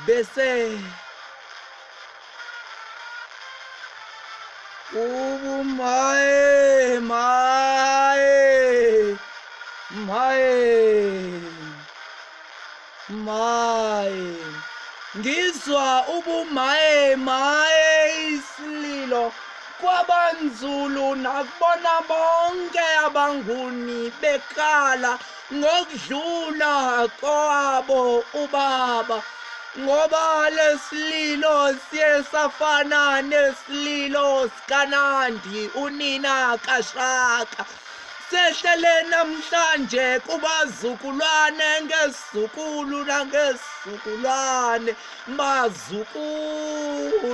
bese ubumaye maye maye maye ngizwa ubumaye maye isililo kwabanzulu nakubona bonke abanguni bekhala ngokudlula kwabo ubaba ngoba lesililo siye safana nesililo sikaNandi unina kaShaka sehlele namhlanje kubazukulwane ngezukulu nangezukulwane bazukulu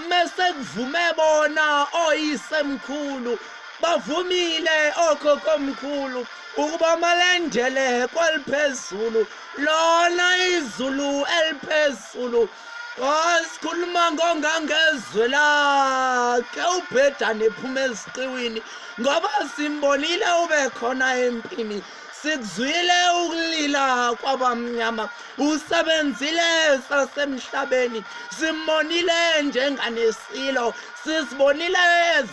mase kuvume bona oyisemkhulu bavumile okhokomkhulu ukuba malendele kweliphezulu lona izulu eliphezulu sikhuluma ngongangezwe lakhe ubhedane ephuma eziqiwini ngoba simbonile ube khona empini sikuzwile ukulila kwabamnyama usebenzile sasemhlabeni simbonile njenganesilo sisibonile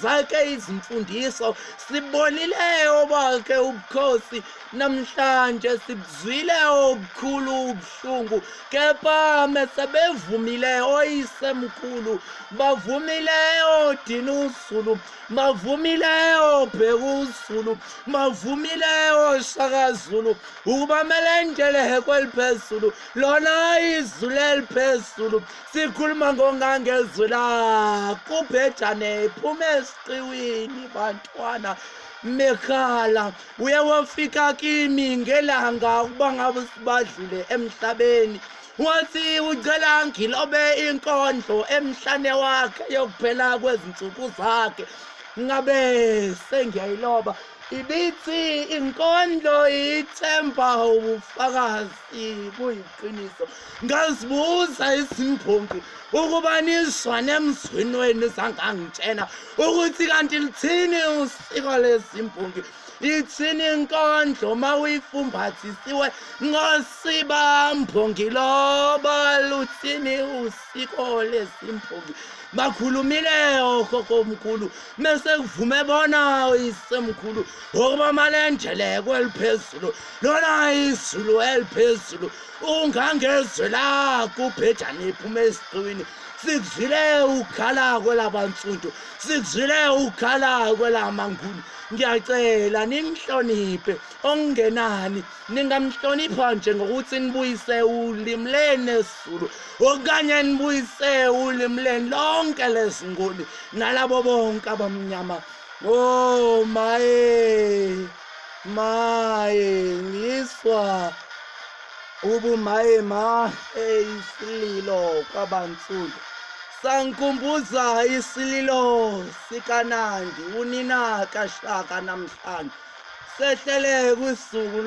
zakhe izimfundiso sibonile obakhe ubukhosi namhlanje sikuzwile obukhulu ubuhlungu kepha mesebevumile oyisemkhulu bavumile odina uzulu bavumile obheka uzulu bavumile oShaka Zulu ukuba melendele kweliphezulu lona izulu eliphezulu sikhuluma ngongangezwe lakhe ubhejane ephuma esiqiwini bantwana mekhala uye wafika kimi ngelanga ukuba ngabe sibadlule emhlabeni wathi ucela ngilobe inkondlo emhlane wakhe yokuphela kwezinsuku zakhe ngabe sengiyayiloba ibithi inkondlo ithemba ubufakazi kuyiqiniso ngazibuza izimbongi ukuba nizwane emzweni wenu zangangitshena ukuthi kanti lithini usiko lezimbongi ithini inkondlo mawuyifumbathisiwe ngosibambongi loba luthini usiko lezimbongi bakhulumile okhokomkhulu mase kuvume bona isemkhulu ukuba malendele kweliphezulu lona izulu eliphezulu ungangezwe lakhe ubhejane ephuma esiqiwini sikuzwile ukhala kwelabantsundu sikuzwile ukhala kwelamanguni ngiyacela nimhloniphe ongenani ningamhlonipha nje ngokuthi nibuyise ulimi leni esiZulu okanye nibuyise ulimi leni lonke lezinguni nalabo bonke abamnyama oh maye ngiswa ubumaye isililo kwabantsundu sangikhumbuza isililo sikaNandi unina kaShaka namhlanje sehlele kwisuku